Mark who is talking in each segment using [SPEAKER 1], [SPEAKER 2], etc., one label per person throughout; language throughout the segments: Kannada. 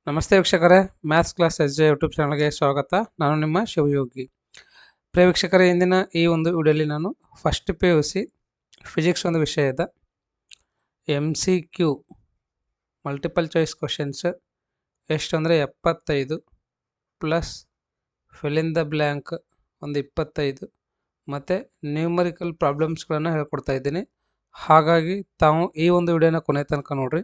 [SPEAKER 1] ನಮಸ್ತೆ ವೀಕ್ಷಕರೇ, maths class S J YouTube ಚಾನಲ್ಗೆ ಸ್ವಾಗತ. ನಾನು ನಿಮ್ಮ ಶಿವಯೋಗಿ. ಪ್ರಿಯ ವೀಕ್ಷಕರೇ, ಇಂದಿನ ಈ ಒಂದು ವಿಡಿಯೋಲಿ ನಾನು ಫಸ್ಟ್ PUC ಫಿಸಿಕ್ಸ್ ಒಂದು ವಿಷಯದ MCQ ಮಲ್ಟಿಪಲ್ ಚಾಯ್ಸ್ ಕ್ವಶನ್ಸ್ ಎಷ್ಟು ಅಂದರೆ 75 plus fill in the blank ಒಂದು 25 ಮತ್ತು ನ್ಯೂಮರಿಕಲ್ ಪ್ರಾಬ್ಲಮ್ಸ್ಗಳನ್ನು ಹೇಳ್ಕೊಡ್ತಾ ಇದ್ದೀನಿ. ಹಾಗಾಗಿ ತಾವು ಈ ಒಂದು ವಿಡಿಯೋನ ಕೊನೆ ತನಕ ನೋಡಿರಿ.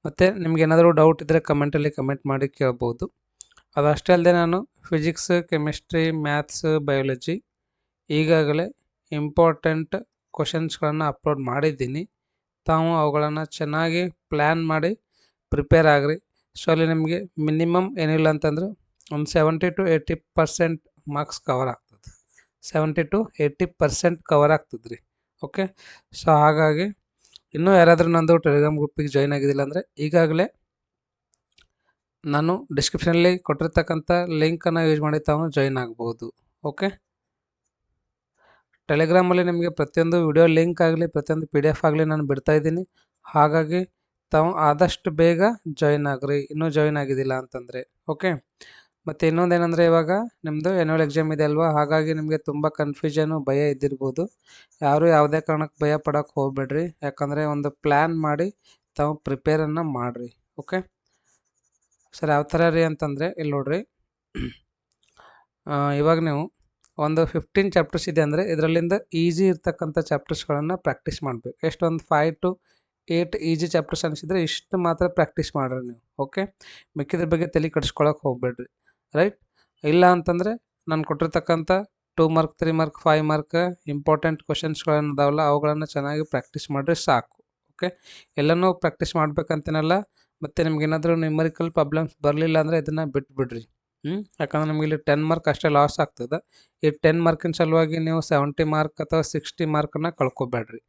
[SPEAKER 1] ಮತ್ತು ನಿಮ್ಗೇನಾದರೂ ಡೌಟ್ ಇದ್ದರೆ ಕಮೆಂಟಲ್ಲಿ ಕಮೆಂಟ್ ಮಾಡಿ ಕೇಳ್ಬೋದು. ಅದಷ್ಟೇ ಅಲ್ಲದೆ ನಾನು ಫಿಸಿಕ್ಸ್, ಕೆಮಿಸ್ಟ್ರಿ, ಮ್ಯಾಥ್ಸ್, ಬಯಾಲಜಿ ಈಗಾಗಲೇ ಇಂಪಾರ್ಟೆಂಟ್ ಕ್ವಶನ್ಸ್ಗಳನ್ನು ಅಪ್ಲೋಡ್ ಮಾಡಿದ್ದೀನಿ. ತಾವು ಅವುಗಳನ್ನು ಚೆನ್ನಾಗಿ ಪ್ಲ್ಯಾನ್ ಮಾಡಿ ಪ್ರಿಪೇರ್ ಆಗಿರಿ. ಸೊ ಅಲ್ಲಿ ನಿಮಗೆ ಮಿನಿಮಮ್ ಏನಿಲ್ಲ ಅಂತಂದ್ರೆ ಒಂದು 70 to 80% ಮಾರ್ಕ್ಸ್ ಕವರ್ ಆಗ್ತದೆ. 70 to 80% ಕವರ್ ಆಗ್ತದೆ ರೀ. ಓಕೆ, ಸೊ ಹಾಗಾಗಿ ಇನ್ನೂ ಯಾರಾದರೂ ನಂದು ಟೆಲಿಗ್ರಾಮ್ ಗ್ರೂಪಿಗೆ ಜಾಯ್ನ್ ಆಗಿದ್ದಿಲ್ಲ ಅಂದರೆ ಈಗಾಗಲೇ ನಾನು ಡಿಸ್ಕ್ರಿಪ್ಷನಲ್ಲಿ ಕೊಟ್ಟಿರ್ತಕ್ಕಂಥ ಲಿಂಕನ್ನು ಯೂಸ್ ಮಾಡಿ ತಾವು ಜಾಯ್ನ್ ಆಗ್ಬೋದು. ಓಕೆ, ಟೆಲಿಗ್ರಾಮಲ್ಲಿ ನಿಮಗೆ ಪ್ರತಿಯೊಂದು ವಿಡಿಯೋ ಲಿಂಕ್ ಆಗಲಿ ಪ್ರತಿಯೊಂದು PDF ಆಗಲಿ ನಾನು ಬಿಡ್ತಾ ಇದ್ದೀನಿ. ಹಾಗಾಗಿ ತಾವು ಆದಷ್ಟು ಬೇಗ ಜಾಯ್ನ್ ಆಗ್ರಿ, ಇನ್ನೂ ಜಾಯ್ನ್ ಆಗಿದ್ದಿಲ್ಲ ಅಂತಂದರೆ. ಓಕೆ, ಮತ್ತು ಇನ್ನೊಂದೇನೆಂದರೆ ಇವಾಗ ನಿಮ್ಮದು ಆ್ಯನ್ಯುವಲ್ ಎಕ್ಸಾಮ್ ಇದೆ ಅಲ್ವಾ, ಹಾಗಾಗಿ ನಿಮಗೆ ತುಂಬ ಕನ್ಫ್ಯೂಷನು, ಭಯ ಇದ್ದಿರ್ಬೋದು. ಯಾರೂ ಯಾವುದೇ ಕಾರಣಕ್ಕೆ ಭಯ ಪಡೋಕ್ಕೆ ಹೋಗ್ಬೇಡ್ರಿ. ಯಾಕಂದರೆ ಒಂದು ಪ್ಲ್ಯಾನ್ ಮಾಡಿ ತಾವು ಪ್ರಿಪೇರನ್ನು ಮಾಡಿರಿ. ಓಕೆ ಸರ್, ಯಾವ ಥರ ರೀ ಅಂತಂದರೆ ಇಲ್ಲಿ ನೋಡಿರಿ, ಇವಾಗ ನೀವು ಒಂದು 15 ಚಾಪ್ಟರ್ಸ್ ಇದೆ ಅಂದರೆ ಇದರಲ್ಲಿಂದ ಈಸಿ ಇರ್ತಕ್ಕಂಥ ಚಾಪ್ಟರ್ಸ್ಗಳನ್ನು ಪ್ರಾಕ್ಟೀಸ್ ಮಾಡಬೇಕು. ಎಷ್ಟೊಂದು 5 to 8 ಈಸಿ ಚಾಪ್ಟರ್ಸ್ ಅನಿಸಿದರೆ ಇಷ್ಟು ಮಾತ್ರ ಪ್ರಾಕ್ಟೀಸ್ ಮಾಡಿರಿ ನೀವು. ಓಕೆ, ಮಿಕ್ಕಿದ್ರ ಬಗ್ಗೆ ತಲೆ ಕೆಡಿಸ್ಕೊಳಕ್ಕೆ ಹೋಗ್ಬೇಡ್ರಿ. ರೈಟ್, ಇಲ್ಲ ಅಂತಂದರೆ ನಾನು ಕೊಟ್ಟಿರ್ತಕ್ಕಂಥ 2 ಮಾರ್ಕ್ 3 ಮಾರ್ಕ್ 5 ಮಾರ್ಕ್ ಇಂಪಾರ್ಟೆಂಟ್ ಕ್ವಶನ್ಸ್ಗಳನ್ನು ಇದಾವಲ್ಲ ಅವುಗಳನ್ನು ಚೆನ್ನಾಗಿ ಪ್ರಾಕ್ಟೀಸ್ ಮಾಡಿರಿ ಸಾಕು. ಓಕೆ, ಎಲ್ಲನೂ ಪ್ರಾಕ್ಟೀಸ್ ಮಾಡ್ಬೇಕಂತೇನಲ್ಲ. ಮತ್ತು ನಿಮ್ಗೇನಾದರೂ ನ್ಯೂಮರಿಕಲ್ ಪ್ರಾಬ್ಲಮ್ಸ್ ಬರಲಿಲ್ಲ ಅಂದರೆ ಇದನ್ನು ಬಿಟ್ಬಿಡ್ರಿ. ಯಾಕಂದ್ರೆ ನಿಮಗೆ ಇಲ್ಲಿ 10 ಮಾರ್ಕ್ ಅಷ್ಟೇ ಲಾಸ್ ಆಗ್ತದೆ. ಈ 10 ಮಾರ್ಕಿನ ಸಲುವಾಗಿ ನೀವು 70 ಮಾರ್ಕ್ ಅಥವಾ 60 ಮಾರ್ಕನ್ನು ಕಳ್ಕೊಬೇಡ್ರಿ.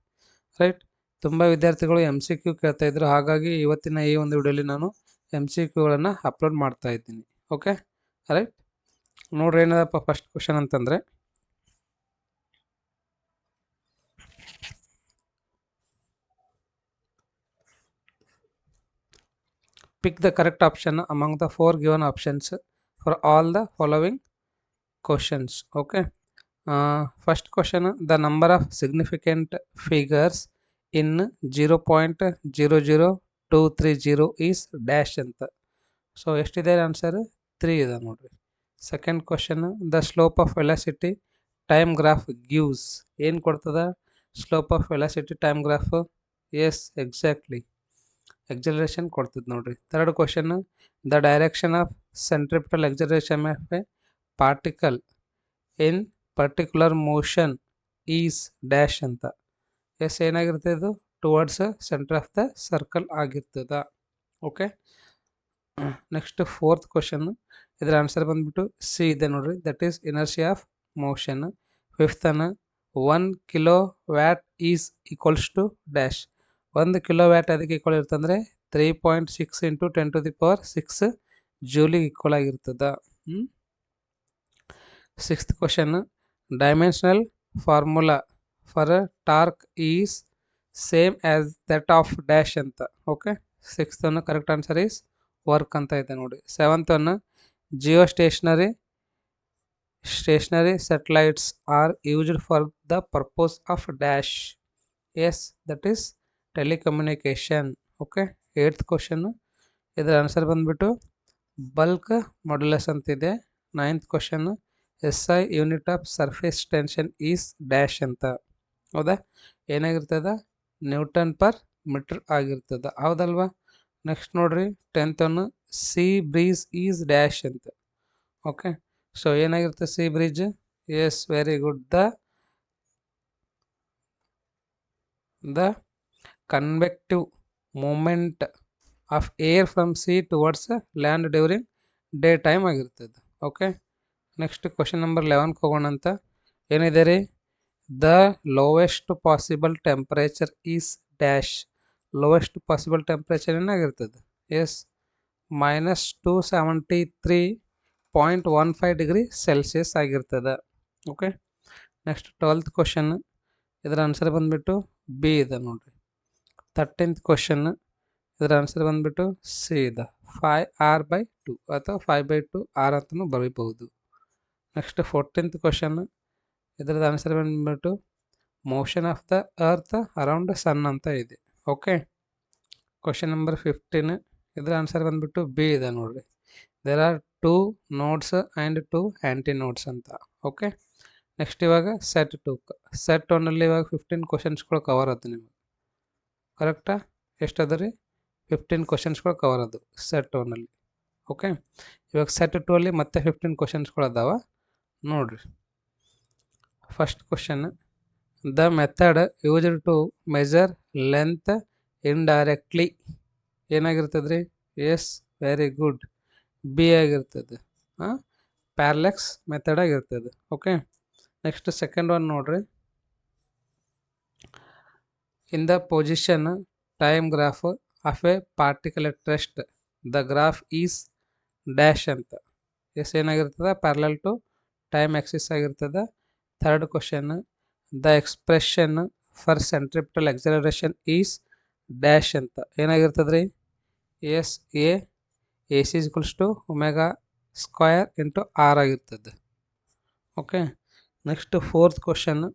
[SPEAKER 1] ರೈಟ್, ತುಂಬ ವಿದ್ಯಾರ್ಥಿಗಳು MCQ ಕೇಳ್ತಾಯಿದ್ರು. ಹಾಗಾಗಿ ಇವತ್ತಿನ ಈ ಒಂದು ವಿಡಿಯೋಲಿ ನಾನು MCQಗಳನ್ನು ಅಪ್ಲೋಡ್ ಮಾಡ್ತಾ ಇದ್ದೀನಿ. ಓಕೆ ರೈಟ್, ನೋಡ್ರಿ ಏನದಪ್ಪ ಫಸ್ಟ್ ಕ್ವಶನ್ ಅಂತಂದರೆ, pick the correct option among the 4 given options for all the following questions. Okay, first question, the number of significant figures in 0.00230 is dash ಅಂತ. ಸೊ ಎಷ್ಟಿದೆ ಆನ್ಸರ್? 3 ಇದೆ ನೋಡ್ರಿ. Second question, the slope of velocity time graph gives. ಏನು ಕೊಡ್ತದ? Slope of velocity time graph. Yes, exactly acceleration ಕೊಡ್ತದೆ ನೋಡ್ರಿ. Third question, the direction of centripetal acceleration of a particle in particular motion is dash ಅಂತ. ಎಸ್, ಏನಾಗಿರ್ತದೆ ಇದು? Towards centre of the circle ಆಗಿರ್ತದ. ಓಕೆ, ನೆಕ್ಸ್ಟ್ ಫೋರ್ತ್ ಕ್ವಶನ್, ಇದರ ಆನ್ಸರ್ ಬಂದ್ಬಿಟ್ಟು ಸಿ ಇದೆ ನೋಡ್ರಿ, that is inertia of motion. Fifth ಅನ್ನ 1 kW is equals to dash. 1 kW ಅದಕ್ಕೆ ಈಕ್ವಲ್ ಇರ್ತಂದರೆ 3.6 × 10⁶ ಜೂಲಿಗೆ ಈಕ್ವಲ್ ಆಗಿರ್ತದ. Sixth question, dimensional formula for torque is same as that of dash ಅಂತ. ಓಕೆ, ಸಿಕ್ಸ್ತ್ ಅನ್ನು ಕರೆಕ್ಟ್ ಆನ್ಸರ್ ಈಸ್ ವರ್ಕ್ ಅಂತ ಇದೆ ನೋಡಿ. ಸೆವೆಂತ್ ಅನ್ನು geostationary satellites are used for the purpose of dash. Yes, that is telecommunication. Okay, eighth question, ಇದರ ಆನ್ಸರ್ ಬಂದ್ಬಿಟ್ಟು ಬಲ್ಕ್ ಮಾಡ್ಯುಲಸ್ ಅಂತಿದೆ. Ninth question, SI unit of surface tension is dash ಅಂತ. ಹೌದಾ, ಏನಾಗಿರ್ತದ? ನ್ಯೂಟನ್ ಪರ್ ಮೀಟರ್ ಆಗಿರ್ತದ. ಹೌದಲ್ವಾ? ನೆಕ್ಸ್ಟ್ ನೋಡ್ರಿ, 10th ಅನ್ನು ಸಿ ಬ್ರೀಸ್ ಈಸ್ ಡ್ಯಾಶ್ ಅಂತ. ಓಕೆ, ಸೊ ಏನಾಗಿರ್ತದೆ sea breeze? Yes, very good. The convective movement of air from sea towards land during day time ಆಗಿರ್ತದೆ. ಓಕೆ, ನೆಕ್ಸ್ಟ್ ಕ್ವಶನ್ ನಂಬರ್ 11 ಹೋಗೋಣ ಅಂತ. ಏನಿದೆ ರೀ? The lowest possible temperature is dash. Lowest possible temperature ಏನಾಗಿರ್ತದೆ? ಎಸ್, -273.15 ಡಿಗ್ರಿ ಸೆಲ್ಸಿಯಸ್ ಆಗಿರ್ತದೆ. ಓಕೆ, ನೆಕ್ಸ್ಟ್ 12th ಕ್ವಶನ್, ಇದರ ಆನ್ಸರ್ ಬಂದುಬಿಟ್ಟು ಬಿ ಇದೆ ನೋಡಿರಿ. 13th ಕ್ವಶನ್, ಇದರ ಆನ್ಸರ್ ಬಂದ್ಬಿಟ್ಟು ಸಿ ಇದೆ 5r/2 ಅಥವಾ 5/2 ಆರ್ ಅಂತಲೂ ಬರೀಬಹುದು. ನೆಕ್ಸ್ಟ್ 14th ಕ್ವಶನ್, ಇದರದ ಆನ್ಸರ್ ಬಂದ್ಬಿಟ್ಟು motion of the earth around sun ಅಂತ ಇದೆ. ಓಕೆ, ಕ್ವಶನ್ ನಂಬರ್ 15, ಇದರ ಆನ್ಸರ್ ಬಂದ್ಬಿಟ್ಟು ಬಿ ಇದೆ ನೋಡ್ರಿ. There are 2 nodes and 2 antinodes ಅಂತ. ಓಕೆ, ನೆಕ್ಸ್ಟ್ ಇವಾಗ ಸೆಟ್ 2. ಸೆಟ್ 1ನಲ್ಲಿ ಇವಾಗ 15 ಕ್ವಶನ್ಸ್ಗಳು ಕವರ್ ಆಯ್ತು ನಿಮಗೆ. ಕರೆಕ್ಟಾ? ಎಷ್ಟದ ರೀ? 15 ಕ್ವಶನ್ಸ್ಗಳು ಕವರ್ ಅದು ಸೆಟ್ 1ನಲ್ಲಿ. ಓಕೆ, ಇವಾಗ ಸೆಟ್ 2 ಅಲ್ಲಿ ಮತ್ತೆ 15 ಕ್ವಶನ್ಸ್ಗಳು ಅದಾವ ನೋಡ್ರಿ. First question, the method used to measure length indirectly ಏನಾಗಿರ್ತದೆ ರೀ? ಎಸ್, ವೆರಿ ಗುಡ್, ಬಿ ಆಗಿರ್ತದೆ. ಪ್ಯಾರಲೆಕ್ಸ್ ಮೆಥಡ್ ಆಗಿರ್ತದೆ. ಓಕೆ, ನೆಕ್ಸ್ಟ್ ಸೆಕೆಂಡ್ ಒನ್ ನೋಡ್ರಿ. In the position time graph of a particle at rest the graph is dash ಅಂತ. ಎಸ್ ಏನಾಗಿರ್ತದೆ? ಪ್ಯಾರಲಲ್ ಟು ಟೈಮ್ ಆಕ್ಸಿಸ್ ಆಗಿರ್ತದೆ. Third question, the expression for centripetal acceleration is dash ಅಂತ. ಏನಾಗಿರ್ತದೆ ರೀ? Yes, a c equals to omega square into r ಆಗಿರ್ತದೆ. Okay, next fourth question,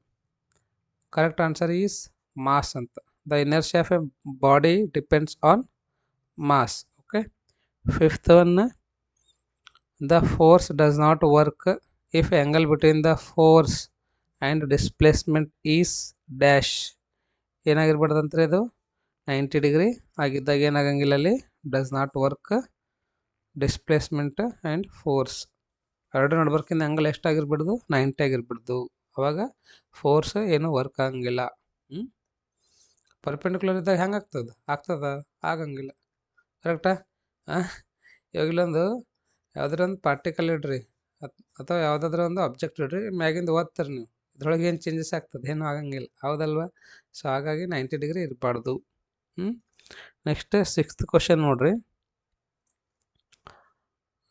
[SPEAKER 1] correct answer is mass ಅಂತ. The inertia of a body depends on mass. Okay, fifth one, the force does not work if angle between the force and displacement is dash. ಏನಾಗಿರ್ಬಾರ್ದಂದ್ರೆ ಇದು 90 ಡಿಗ್ರಿ ಆಗಿದ್ದಾಗ ಏನಾಗಂಗಿಲ್ಲ ಅಲ್ಲಿ? Does not work. Displacement and force ಎರಡು ನಡ್ಬರ್ಕಿಂದ ಆ್ಯಂಗಲ್ ಎಷ್ಟಾಗಿರ್ಬಿಡ್ದು? 90 ಆಗಿರ್ಬಿಡ್ದು. ಅವಾಗ ಫೋರ್ಸ್ ಏನು ವರ್ಕ್ ಆಗಂಗಿಲ್ಲ. ಪರ್ಪೆಂಡಿಕ್ಯುಲರ್ ಇದ್ದಾಗ ಹೆಂಗೆ ಆಗ್ತದ? ಆಗಂಗಿಲ್ಲ. ಕರೆಕ್ಟಾ? ಇವಾಗ ಇಲ್ಲೊಂದು ಯಾವುದಾರ ಒಂದು ಪಾರ್ಟಿಕಲ್ ಇಡ್ರಿ ಅಥವಾ ಯಾವುದಾದ್ರೂ ಒಂದು ಆಬ್ಜೆಕ್ಟ್ ಇಡ್ರಿ, ಮ್ಯಾಗಿಂದ ಓದ್ತಾರೆ ನೀವು, ಇದ್ರೊಳಗೆ ಏನು ಚೇಂಜಸ್ ಆಗ್ತದೆ? ಏನೂ ಆಗಂಗಿಲ್ಲ, ಹೌದಲ್ವಾ? ಸೊ ಹಾಗಾಗಿ 90 ಡಿಗ್ರಿ ಇರಬಾರ್ದು. ನೆಕ್ಸ್ಟ್ ಸಿಕ್ಸ್ತ್ ಕ್ವಶನ್ ನೋಡ್ರಿ.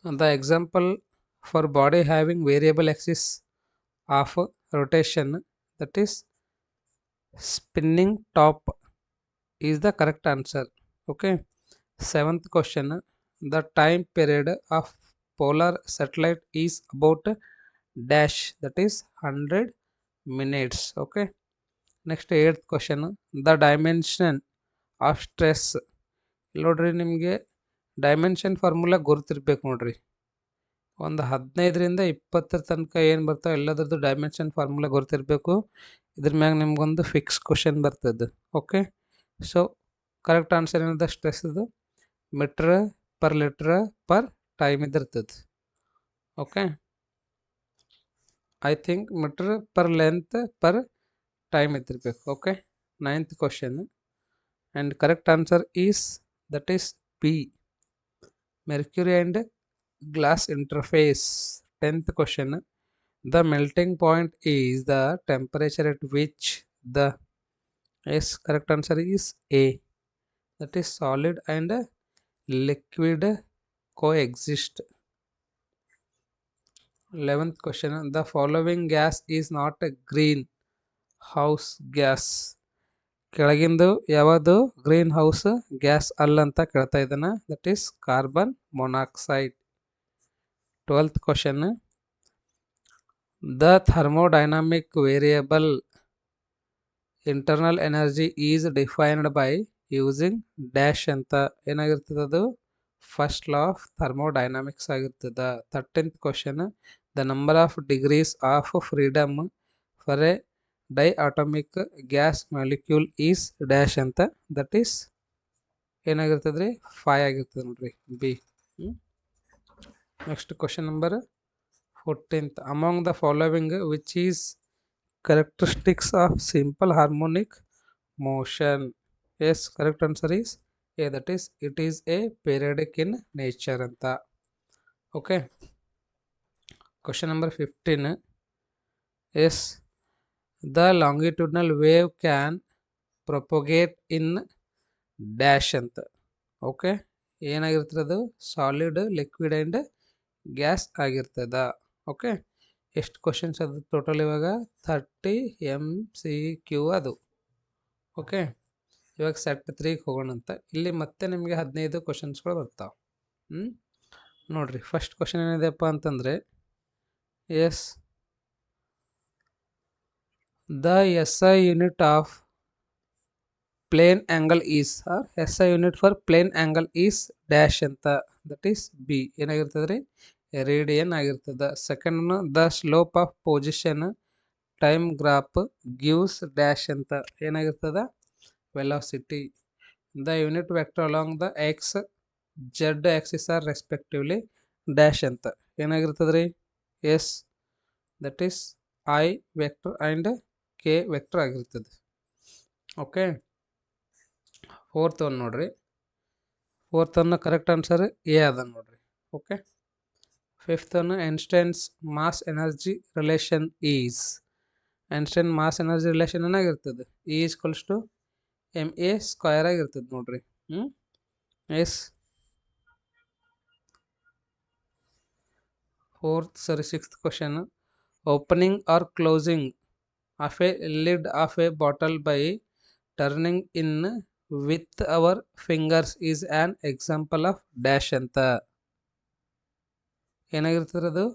[SPEAKER 1] The example for body having variable Axis of rotation, that is spinning top, is the correct answer. Okay, seventh question, the time period of polar satellite is about dash, that is 100 minutes. Okay, next eighth question, the dimension of stress. ನೋಡ್ರಿ, ನಿಮಗೆ ಡೈಮೆನ್ಷನ್ ಫಾರ್ಮುಲಾ ಗೊತ್ತಿರ್ಬೇಕು ನೋಡ್ರಿ. ಒಂದು 15ರಿಂದ 20 ತನಕ ಏನು ಬರ್ತಾವೆ ಎಲ್ಲದ್ರದ್ದು ಡೈಮೆನ್ಷನ್ ಫಾರ್ಮುಲಾ ಗೊತ್ತಿರಬೇಕು. ಇದ್ರ ಮ್ಯಾಗ ನಿಮ್ಗೊಂದು ಫಿಕ್ಸ್ ಕ್ವಶನ್ ಬರ್ತದೆ. ಓಕೆ, ಸೊ ಕರೆಕ್ಟ್ ಆನ್ಸರ್ ಏನಿದೆ? ಸ್ಟ್ರೆಸ್ ಇದು metre per litre per time ಇದಿರ್ತದೆ. Okay, I think metre per length per time ಇದ್ದಿರ್ಬೇಕು. Okay, ninth question and correct answer is that is B, mercury and glass interface. 10th question, the melting point is the temperature at which the correct answer is A, that is solid and liquid coexist. 11th question, the following gas is not a greenhouse gas. ಕೆಳಗಿಂದು ಯಾವುದು ಗ್ರೀನ್ ಹೌಸ್ ಗ್ಯಾಸ್ ಅಲ್ಲ ಅಂತ ಕೇಳ್ತಾ ಇದ್ದಾನೆ. That is carbon monoxide. 12th question, the thermodynamic variable internal energy is defined by using dash ಅಂತ. ಏನಾಗಿರ್ತದೆ ಅದು? ಫಸ್ಟ್ ಲಾ ಆಫ್ ಥರ್ಮೋಡೈನಾಮಿಕ್ಸ್ ಆಗಿರ್ತದೆ. 13th question, the number of degrees of freedom for a diatomic gas molecule is dash ಅಂತ. ದಟ್ ಈಸ್ ಏನಾಗಿರ್ತದೆ ರೀ? 5 ಆಗಿರ್ತದೆ ನೋಡ್ರಿ, B. Next question number 14th, among the following which is characteristics of simple harmonic motion? Yes, correct answer is A, that is it is a periodic in nature anta. Okay, question number 15, yes, the longitudinal wave can propagate in dash anta. Okay, ಏನಾಗಿರ್ತದೆ ಅದು? ಸಾಲಿಡ್, ಲಿಕ್ವಿಡ್ ಆ್ಯಂಡ್ ಗ್ಯಾಸ್ ಆಗಿರ್ತದ. ಓಕೆ, ಎಷ್ಟು ಕ್ವಶನ್ಸ್ ಅದು ಟೋಟಲ್? ಇವಾಗ 30 MCQ ಅದು. ಓಕೆ, ಇವಾಗ ಸೆಟ್ 3ಗೆ ಹೋಗೋಣಂತ. ಇಲ್ಲಿ ಮತ್ತೆ ನಿಮಗೆ 15 ಕ್ವಶನ್ಸ್ಗಳು ಬರ್ತಾವೆ. ನೋಡಿರಿ, ಫಸ್ಟ್ ಕ್ವಶನ್ ಏನಿದೆಪ್ಪ ಅಂತಂದರೆ, yes the SI unit of plane angle is, SI unit for plane angle is dash ಅಂತ, ದಟ್ ಈಸ್ ಬಿ ಏನಾಗಿರ್ತದೆ ರೀ, ರೇಡಿಯನ್ ಆಗಿರ್ತದೆ. Second, the slope of position time graph gives dash ಅಂತ ಏನಾಗಿರ್ತದೆ, velocity. The unit vector along the X Z axis are respectively dash ಅಂತ ಏನಾಗಿರ್ತದೆ ರೀ, yes that is I vector and K vector ಆಗಿರ್ತದೆ. ಓಕೆ, ಫೋರ್ತ್ ಒನ್ ನೋಡ್ರಿ, fourth one correct answer A ಅದ ನೋಡ್ರಿ. Okay, fifth one Einstein's mass energy relation is, Einstein mass energy relation ಏನಾಗಿರ್ತದೆ, E equals to MA square ಆಗಿರ್ತದೆ ನೋಡ್ರಿ. Yes sixth question, opening or closing of a lid of a bottle by turning in with our fingers is an example of dash ಅಂತ ಏನಾಗಿರ್ತದೆ, ಅದು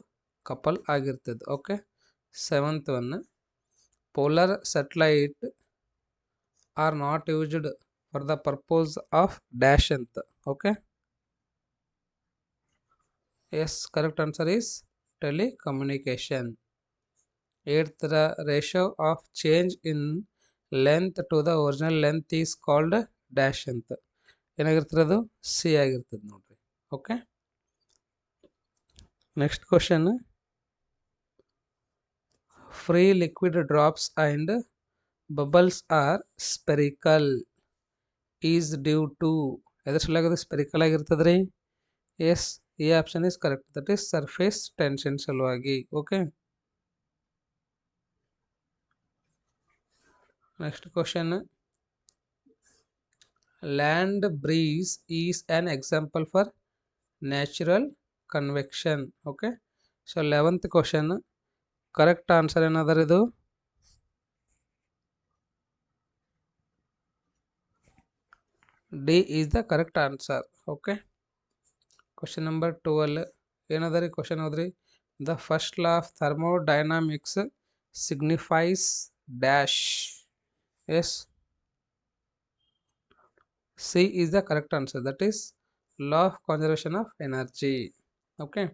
[SPEAKER 1] ಕಪಲ್ ಆಗಿರ್ತದೆ. Okay, seventh one, polar satellite are not used for the purpose of dash ಅಂತ. Okay, yes correct answer is telecommunication. Eighth, the ratio of change in length to the original length is called dash ಅಂತ ಏನಾಗಿರ್ತದೆ, ಅದು ಸಿ ಆಗಿರ್ತದೆ ನೋಡ್ರಿ. Okay, next question, free liquid drops and bubbles are spherical is due to, ಎದ್ರ ಸಲುವಾಗಿ ಸ್ಪೆರಿಕಲ್ ಆಗಿರ್ತದೆ ರೀ, ಎಸ್ ಈ option is correct, that is surface tension ಸಲುವಾಗಿ. Okay, next question, land breeze is an example for natural convection. Okay, so 11th question correct answer ಏನಾದರೂ ಇದು D is the correct answer. Okay, question number 12 ಏನದ ರೀ, ಕ್ವಶನ್ ಹೋದ್ರಿ, the first law of thermodynamics signifies dash, yes C is the correct answer, that is law of conservation of energy. Okay,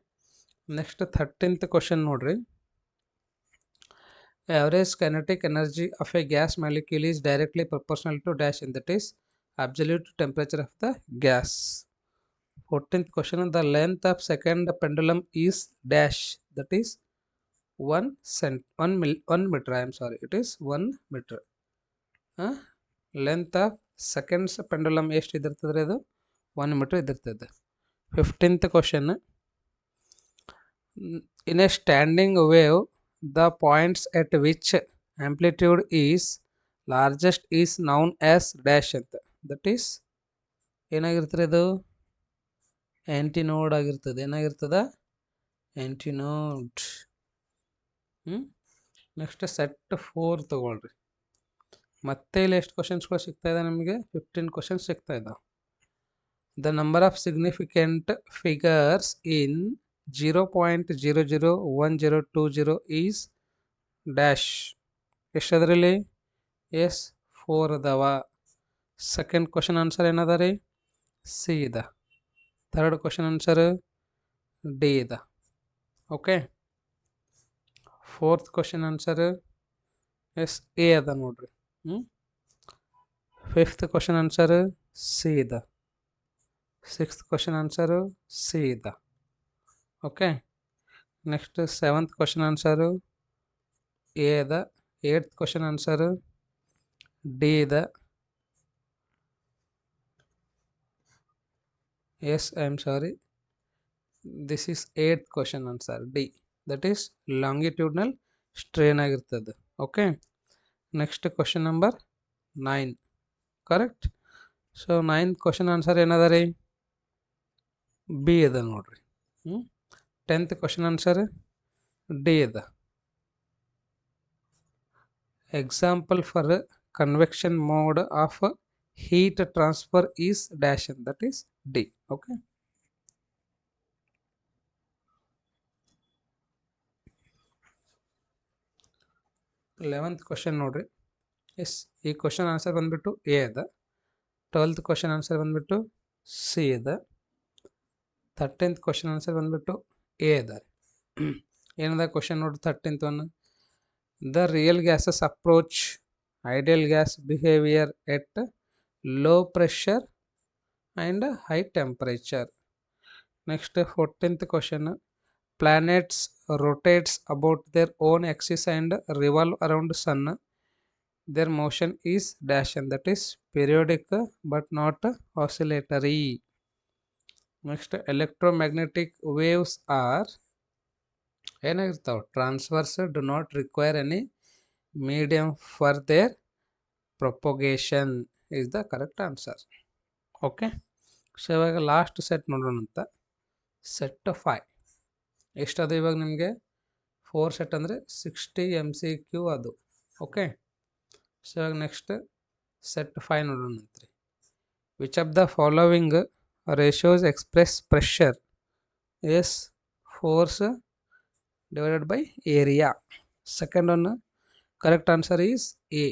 [SPEAKER 1] next 13th question ನೋಡ್ರಿ, average kinetic energy of a gas molecule is directly proportional to dash, and that is absolute temperature of the gas. 14th question, the length of second pendulum is dash, that is 1 meter, I am sorry, it is 1 meter. Length of seconds pendulum ಎಷ್ಟು ಇದಿರ್ತದೆ, ಅದು 1 meter ಇದಿರ್ತದೆ. 15th question, in a standing wave the points at which amplitude is largest is known as dash ಅಂತ, that is ಏನಾಗಿರ್ತದೆ, ಅದು ಆಂಟಿನೋಡ್ ಆಗಿರ್ತದೆ. ಏನಾಗಿರ್ತದ, ಆಂಟಿನೋಡ್. ನೆಕ್ಸ್ಟ್ ಸೆಟ್ 4 ತಗೊಳ್ರಿ, ಮತ್ತೆ ಇಲ್ಲಿ ಎಷ್ಟು ಕ್ವಶನ್ಸ್ಗಳು ಸಿಗ್ತಾ ಇದೆ ನಿಮಗೆ, 15 ಕ್ವಶನ್ಸ್ ಸಿಗ್ತಾ ಇದ್ದಾವೆ. The number of significant figures in 0.001020 is dash, ಎಷ್ಟದ್ರಲ್ಲಿ, ಎಸ್ 4 ಅದಾವ. ಸೆಕೆಂಡ್ ಕ್ವಶನ್ ಆನ್ಸರ್ ಏನದ ರೀ, ಸಿ ಇದ. ಥರ್ಡ್ ಕ್ವಶನ್ ಆನ್ಸರ್ ಡಿ ಇದ. Okay, fourth question answer yes A ಅದ ನೋಡ್ರಿ. ಫಿಫ್ತ್ ಕ್ವಶನ್ ಆನ್ಸರ್ ಸಿ ಇದ. ಸಿಕ್ಸ್ತ್ ಕ್ವಶನ್ ಆನ್ಸರು ಸಿ ಇದ. Okay, next 7th question answer A ಅದ. 8th ಕ್ವಶನ್ ಆನ್ಸರು ಡಿ ಇದ. Yes I am sorry, this is 8th question answer D, that is longitudinal strain ಆಗಿರ್ತದೆ. Okay, next question number 9 correct. So 9th question answer ಏನದ ರೀ, ಬಿ ಅದ ನೋಡ್ರಿ. 10th ಕ್ವಶನ್ ಆನ್ಸರ್ ಡಿ ಅದ. Example for convection mode of heat transfer is dash, and that is D. Okay. 11th question ನೋಡ್ರಿ. ಎಸ್, ಈ ಕ್ವಶನ್ ಆನ್ಸರ್ ಬಂದ್ಬಿಟ್ಟು ಎ ಅದ. 12th ಕ್ವಶನ್ ಆನ್ಸರ್ ಬಂದ್ಬಿಟ್ಟು ಸಿ ಅದ. 13th ಕ್ವಶನ್ ಆನ್ಸರ್ ಬಂದ್ಬಿಟ್ಟು ಎ ಅದ. ಏನದ ಕ್ವಶನ್ ನೋಡ್ರಿ 13th one. The real gases approach ideal gas behaviour at low pressure and high temperature. Next 14th question. Planets rotates about their own axis and revolve around sun. Their motion is dash, and that is periodic but not oscillatory. Next, electromagnetic waves are ಏನಾಗಿರ್ತಾವೆ, transverse, do not require any medium for their propagation is the correct answer. Okay, so ಇವಾಗ ಲಾಸ್ಟ್ ಸೆಟ್ ನೋಡೋಣ ಅಂತ. ಸೆಟ್ 5 ಎಷ್ಟದು ಇವಾಗ ನಿಮಗೆ 4 ಸೆಟ್ ಅಂದರೆ 60 MCQ ಅದು. ಓಕೆ, ಸೊ ಇವಾಗ ನೆಕ್ಸ್ಟ್ ಸೆಟ್ 5 ನೋಡೋಣಂತ್ರಿ. Which of the following ratios express pressure? Yes, force divided by area. Second one, correct answer is A.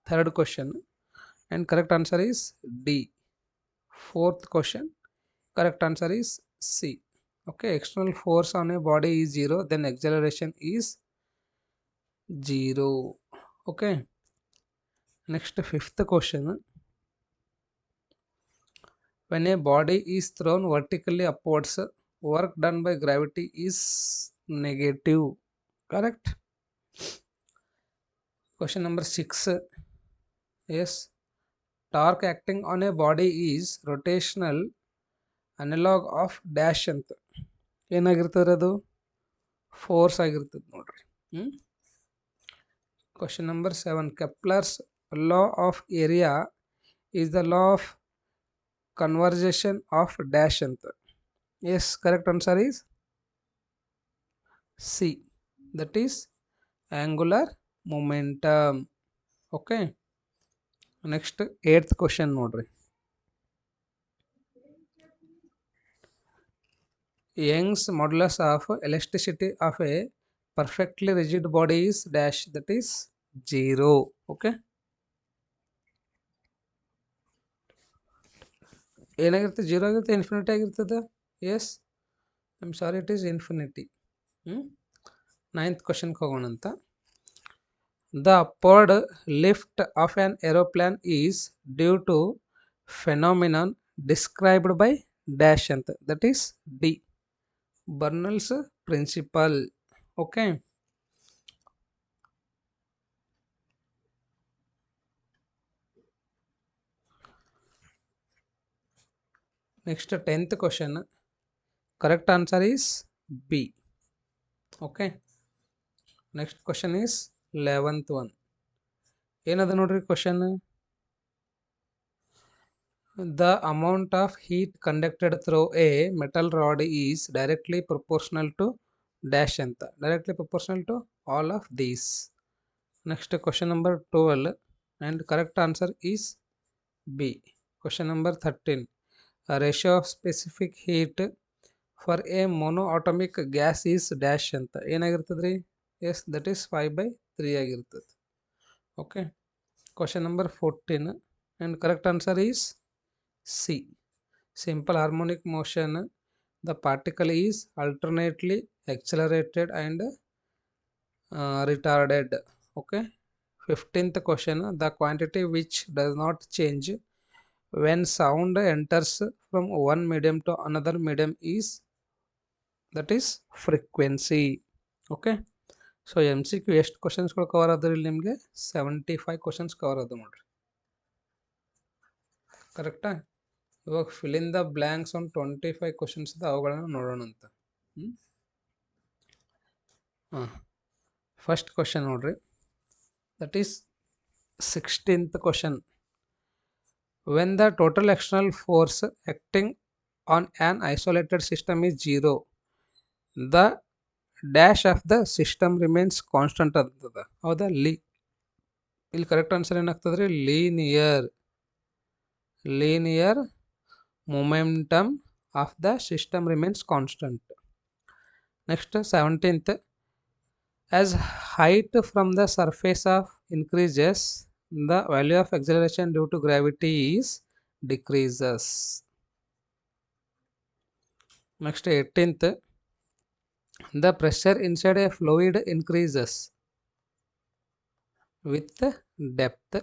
[SPEAKER 1] Third question and correct answer is D. Fourth question, correct answer is C. Okay, external force on a body is 0, then acceleration is 0. Okay, next fifth question. When a body is thrown vertically upwards, work done by gravity is negative. Correct. Question number 6. Yes, torque acting on a body is rotational analogue of dash ಅಂತ. ಏನಾಗಿರ್ತದೆ ಅದು? ಫೋರ್ಸ್ ಆಗಿರ್ತದೆ ನೋಡ್ರಿ. Question number 7. Kepler's law of area is the law of conservation of dash ಅಂತ. Yes, correct answer is C, that is angular momentum. Okay, next 8th question ನೋಡ್ರಿ. Young's modulus of elasticity of a perfectly rigid body is dash, that is 0. Okay, ಏನಾಗಿರುತ್ತೆ? 0 ಆಗಿರುತ್ತೆ, ಇನ್ಫಿನಿಟಿ ಆಗಿರ್ತದೆ. Yes, I am sorry, it is infinity. 9th ಕ್ವಶನ್ಗೆ ಹೋಗೋಣಂತ. The upward lift of an aeroplane is due to phenomenon described by dash ಅಂತ, that is D. Bernoulli's principle. Okay, next 10th question. Correct answer is B. Okay, next question is 11th one. ಏನದ ನೋಡ್ರಿ question. The amount of heat conducted through a metal rod is directly proportional to dash ಅಂತ, directly proportional to all of these. Next question number 12 and correct answer is B. Question number 13. A ratio of specific heat for a monoatomic gas is dash ಅಂತ. ಏನಾಗಿರ್ತದ್ರಿ? ಎಸ್, ದಟ್ ಈಸ್ 5/3 ಆಗಿರ್ತದೆ. Okay, question number 14 and correct answer is C. Simple harmonic motion, the particle is alternately accelerated and retarded. Okay, 15th question. The quantity which does not change when sound enters from one medium to another medium is, that is frequency. Okay, so MCQ ಎಷ್ಟು ಕ್ವಶನ್ಸ್ಗಳು ಕವರ್ ಆದ್ರೆ ಇಲ್ಲಿ ನಿಮಗೆ 75 ಕ್ವಶನ್ಸ್ ಕವರ್ ಆದ ನೋಡ್ರಿ. ಕರೆಕ್ಟಾ? ಇವಾಗ ಫಿಲ್ ಇನ್ ದ ಬ್ಲ್ಯಾಂಕ್ಸ್ ಒಂದು 25 ಕ್ವಶನ್ಸ್ ಇದೆ, ಅವುಗಳನ್ನ ನೋಡೋಣ ಅಂತ. ಫಸ್ಟ್ ಕ್ವಶನ್ ನೋಡ್ರಿ, that is 16th question. When the total external force acting on an isolated system is 0, the dash of the system remains constant ಅಂತದ. ಹೌದಾ? ಇಲ್ಲಿ ಕರೆಕ್ಟ್ ಆನ್ಸರ್ ಏನಾಗ್ತದ್ರಿ? Linear. linear momentum of the system remains constant. Next, 17th, as height from the surface of increases, the value of acceleration due to gravity is decreases. Next, 18th, the pressure inside a fluid increases with depth.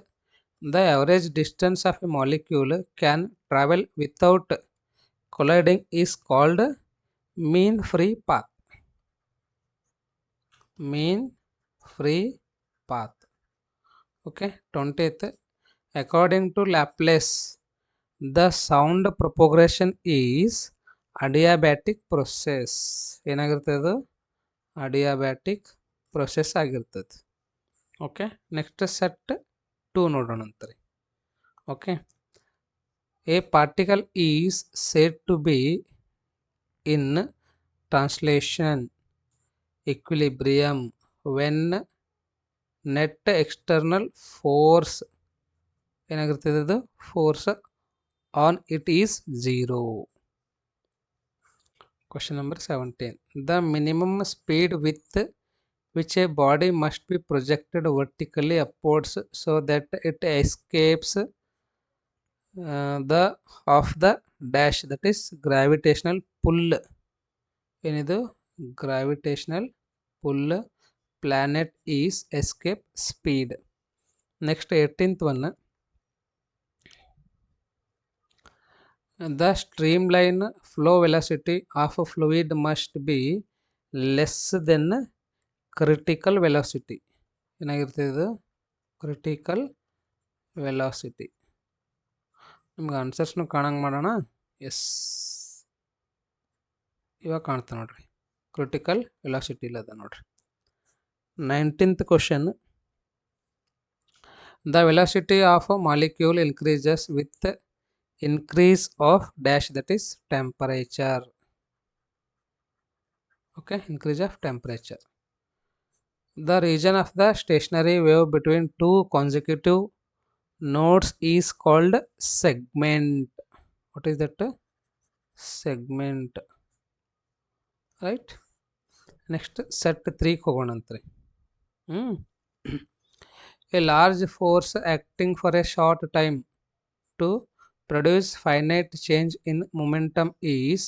[SPEAKER 1] The average distance of a molecule can travel without colliding is called mean free path. Mean free path. Okay, 20th, according to Laplace, the sound propagation is adiabatic process. ಏನಾಗಿರ್ತದೆ? Adiabatic process ಆಗಿರ್ತದೆ. ಓಕೆ, ನೆಕ್ಸ್ಟ್ ಸೆಟ್ 2 ನೋಡೋಣ ಅಂತಾರೆ. Okay, a particle is said to be in translation equilibrium when net external force ಏನಾಗಿರ್ತದೆ? ಅದು force on it is 0. Question number 17. The minimum speed with which a body must be projected vertically upwards so that it escapes the of the dash, that is gravitational pull. ಏನಿದು? Gravitational pull planet is escape speed. Next, 18th one. The streamline flow velocity of a fluid must be less than critical velocity. ಏನಾಗಿರ್ತದೆ ಇದು? Critical velocity. ನಿಮ್ಗೆ ಆನ್ಸರ್ಸ್ನು ಕಾಣಂಗೆ ಮಾಡೋಣ. ಎಸ್, ಇವಾಗ ಕಾಣ್ತಾ ನೋಡ್ರಿ, ಕ್ರಿಟಿಕಲ್ ವೆಲಾಸಿಟಿ ಇಲ್ಲದ ನೋಡ್ರಿ. 19th question. The velocity of a molecule increases with increase of dash, that is temperature. Okay, increase of temperature. The region of the stationary wave between two consecutive nodes is called segment. What is that? Segment. Right. Next, set 3 ಹೋಗೋಣಂತ್ರಿ. A large force acting for a short time to produce finite change in momentum is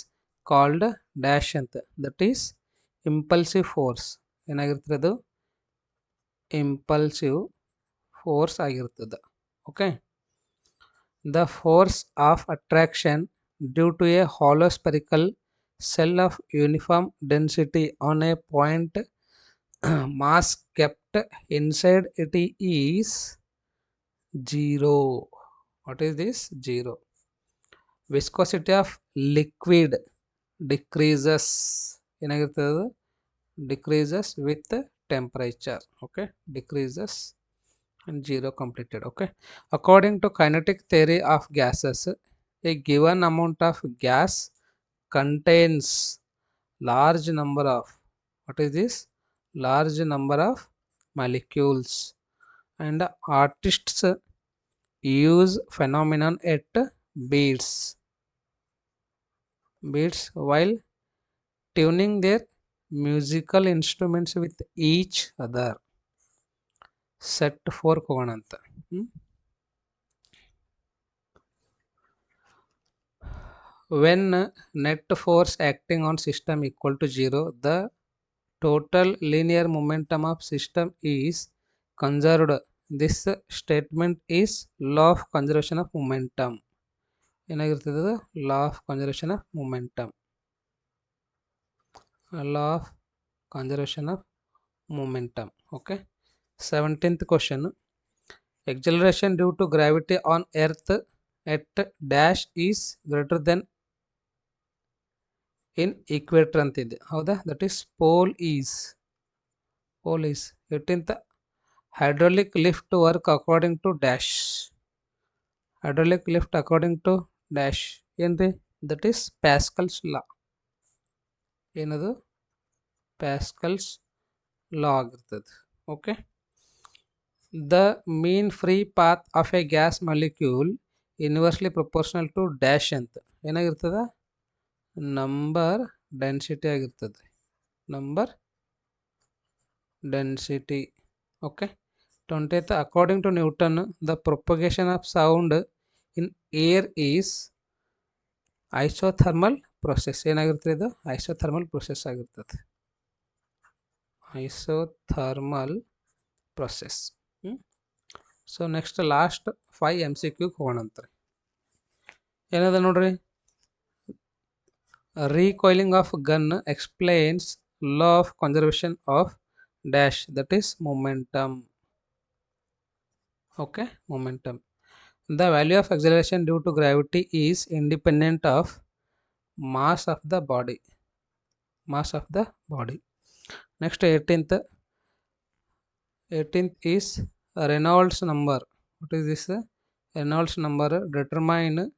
[SPEAKER 1] called dash ಅಂತ. That is impulsive force. ಏನಾಗಿರ್ತದೆ ಅದು? ಇಂಪಲ್ಸಿವ್ ಫೋರ್ಸ್ ಆಗಿರ್ತದೆ. Okay, the force of attraction due to a hollow spherical cell of uniform density on a point mass kept inside it is 0. What is this? 0. Viscosity of liquid decreases. ಏನಾಗಿರ್ತದೆ? Decreases with temperature. Okay, decreases and 0 completed. Okay, according to kinetic theory of gases, a given amount of gas contains large number of, what is this? Large number of molecules, and artists use phenomenon at beats while tuning their musical instruments with each other. Set 4 ಹೋಗೋಣ ಅಂತ. When net force acting on system equal to 0, the total linear momentum of system is conserved. This statement is law of conservation of momentum. ಏನಾಗಿರ್ತದೆ? Law of conservation of momentum. Law of conservation of momentum. Okay, 17th question. Acceleration due to gravity on earth at dash is greater than in equator ಅಂತಿದೆ. ಹೌದಾ? That is pole is. 18th, hydraulic lift work according to dash. Hydraulic lift according to dash ಏನ್ರಿ? That is Pascal's law. ಏನದು? ಪ್ಯಾಸ್ಕಲ್ಸ್ ಲಾ ಆಗಿರ್ತದೆ. Okay, the mean free path of a gas molecule inversely proportional to dash ಅಂತ ಏನಾಗಿರ್ತದ, ನಂಬರ್ ಡೆನ್ಸಿಟಿ ಆಗಿರ್ತದೆ, number density. Okay. 20th, according to Newton the propagation of sound in air is isothermal process. ಏನಾಗಿರ್ತದೆ ಇದು, ಐಸೋಥರ್ಮಲ್ ಪ್ರೊಸೆಸ್ ಆಗಿರ್ತದೆ, isothermal process. So next last 5 MCQ ಹೋಗೋಣಂತ್ರಿ. ಏನದ ನೋಡ್ರಿ, recoiling of gun explains law of conservation of dash, that is momentum. Okay, momentum. The value of acceleration due to gravity is independent of mass of the body, mass of the body. Next 18th is Reynolds number. What is this? Reynolds number determine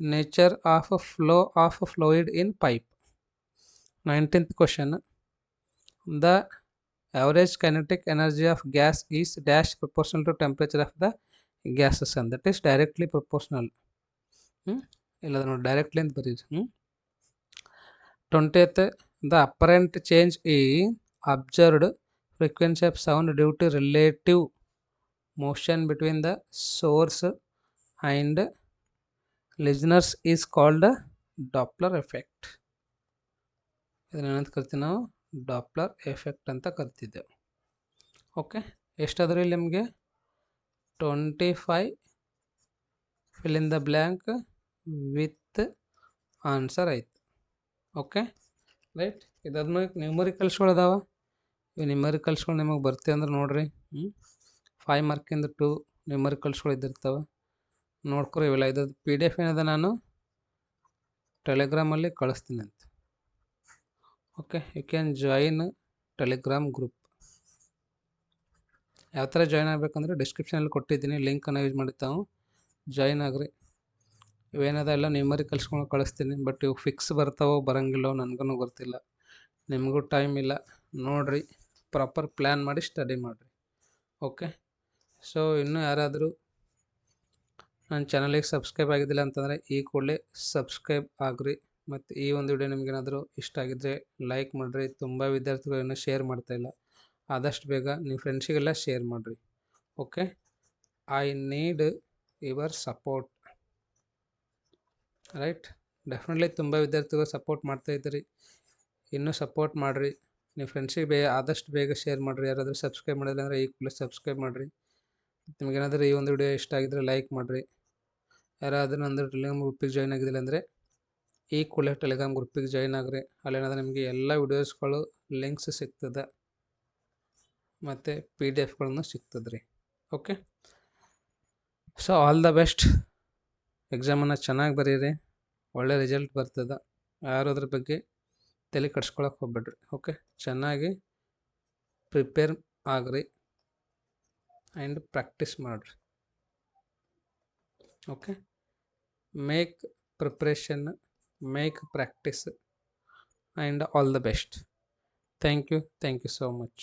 [SPEAKER 1] nature of a flow of a fluid in pipe. 19th question, the average kinetic energy of gas is dash proportional to temperature of the gases, and that is directly proportional. ಇಲ್ಲ ನೋಡಿ, ಡೈರೆಕ್ಟ್ಲಿ ಅಂತ ಬರೀರಿ. 20th, the apparent change in observed frequency of sound due to relative motion between the source and listeners is called Doppler effect. ಇದನ್ನೇನಂತ ಕರಿತೀವಿ ನಾವು, ಡಾಪ್ಲರ್ ಎಫೆಕ್ಟ್ ಅಂತ ಕರಿತಿದ್ದೆವು. ಓಕೆ, ಎಷ್ಟಾದರೂ ಇಲ್ಲಿ ನಿಮಗೆ 25 fill in the blank with answer ಆಯ್ತು. Okay right. ಇದಾದ್ಮೇಲೆ ನ್ಯೂಮರಿಕಲ್ಸ್ಗಳು ಅದಾವ. ಇವು ನ್ಯೂಮರಿಕಲ್ಸ್ಗಳು ನಿಮಗೆ ಬರ್ತೀವಿ ಅಂದ್ರೆ ನೋಡ್ರಿ, 5 ಮಾರ್ಕಿಂದ 2 ನ್ಯೂಮರಿಕಲ್ಸ್ಗಳು ಇದ್ದಿರ್ತವೆ, ನೋಡ್ಕೊರಿ. ಇವೆಲ್ಲ ಇದು PDF ಏನದ ನಾನು ಟೆಲಿಗ್ರಾಮಲ್ಲಿ ಕಳಿಸ್ತೀನಿ ಅಂತ. Okay, you can join Telegram group. ಯಾವ ಥರ ಜಾಯ್ನ್ ಆಗಬೇಕಂದ್ರೆ ಡಿಸ್ಕ್ರಿಪ್ಷನಲ್ಲಿ ಕೊಟ್ಟಿದ್ದೀನಿ, ಲಿಂಕನ್ನು ಯೂಸ್ ಮಾಡಿ ತಾವು ಜಾಯ್ನ್ ಆಗ್ರಿ. ಇವೇನದ ಎಲ್ಲ ನ್ಯೂಮರಿಕಲ್ಸ್ಕೊಂಡು ಕಳಿಸ್ತೀನಿ, ಬಟ್ ಇವು ಫಿಕ್ಸ್ ಬರ್ತಾವೋ ಬರೋಂಗಿಲ್ಲವೋ ನನಗೂ ಗೊತ್ತಿಲ್ಲ, ನಿಮಗೂ ಟೈಮ್ ಇಲ್ಲ. ನೋಡಿರಿ, ಪ್ರಾಪರ್ ಪ್ಲ್ಯಾನ್ ಮಾಡಿ ಸ್ಟಡಿ ಮಾಡಿರಿ. ಓಕೆ, ಸೊ ಇನ್ನೂ ಯಾರಾದರೂ ನನ್ನ ಚಾನಲಿಗೆ ಸಬ್ಸ್ಕ್ರೈಬ್ ಆಗಿದ್ದಿಲ್ಲ ಅಂತಂದರೆ ಈ ಕೂಡಲೇ ಸಬ್ಸ್ಕ್ರೈಬ್ ಆಗ್ರಿ. ಮತ್ತು ಈ ಒಂದು ವಿಡಿಯೋ ನಿಮಗೇನಾದರೂ ಇಷ್ಟ ಆಗಿದ್ದರೆ ಲೈಕ್ ಮಾಡಿರಿ. ತುಂಬ ವಿದ್ಯಾರ್ಥಿಗಳು ಇನ್ನೂ ಶೇರ್ ಮಾಡ್ತಾಯಿಲ್ಲ, ಆದಷ್ಟು ಬೇಗ ನೀವು ಫ್ರೆಂಡ್ಸಿಗೆಲ್ಲ ಶೇರ್ ಮಾಡಿರಿ. Okay, I need your support. Right, definitely ತುಂಬ ವಿದ್ಯಾರ್ಥಿಗಳು ಸಪೋರ್ಟ್ ಮಾಡ್ತಾಯಿದ್ದೀರಿ, ಇನ್ನೂ ಸಪೋರ್ಟ್ ಮಾಡಿರಿ. ನೀವು ಫ್ರೆಂಡ್ಸಿಗೆ ಆದಷ್ಟು ಬೇಗ ಶೇರ್ ಮಾಡಿರಿ. ಯಾರಾದರೂ ಸಬ್ಸ್ಕ್ರೈಬ್ ಮಾಡಿಲ್ಲ ಅಂದರೆ ಈ ಕೂಡಲೇ ಸಬ್ಸ್ಕ್ರೈಬ್ ಮಾಡಿರಿ. ನಿಮಗೇನಾದರೂ ಈ ಒಂದು ವಿಡಿಯೋ ಇಷ್ಟ ಆಗಿದ್ದರೆ ಲೈಕ್ ಮಾಡಿರಿ. ಯಾರಾದರೂ ನಂದು ಟೆಲಿಗ್ರಾಮ್ ಗ್ರೂಪಿಗೆ ಜಾಯ್ನ್ ಆಗಿದ್ದಿಲ್ಲ ಅಂದರೆ ಈ ಕೂಡಲೇ ಟೆಲಿಗ್ರಾಮ್ ಗ್ರೂಪಿಗೆ ಜಾಯ್ನ್ ಆಗ್ರಿ. ಅಲ್ಲೇನಾದ್ರೆ ನಿಮಗೆ ಎಲ್ಲ ವಿಡಿಯೋಸ್ಗಳು ಲಿಂಕ್ಸ್ ಸಿಗ್ತದೆ ಮತ್ತು PDF ಸಿಗ್ತದೆ ರೀ. Okay, so all the best. ಎಕ್ಸಾಮನ್ನು ಚೆನ್ನಾಗಿ ಬರೀರಿ, ಒಳ್ಳೆ ರಿಸಲ್ಟ್ ಬರ್ತದೆ. ಯಾರು ಅದ್ರ ಬಗ್ಗೆ ತಲೆ ಕೆಡ್ಸ್ಕೊಳಕ್ಕೆ ಹೋಗ್ಬೇಡ್ರಿ. ಓಕೆ, ಚೆನ್ನಾಗಿ ಪ್ರಿಪೇರ್ ಆಗ್ರಿ ಆ್ಯಂಡ್ ಪ್ರಾಕ್ಟೀಸ್ ಮಾಡಿರಿ. Okay, make preparation, make practice, and all the best. Thank you so much.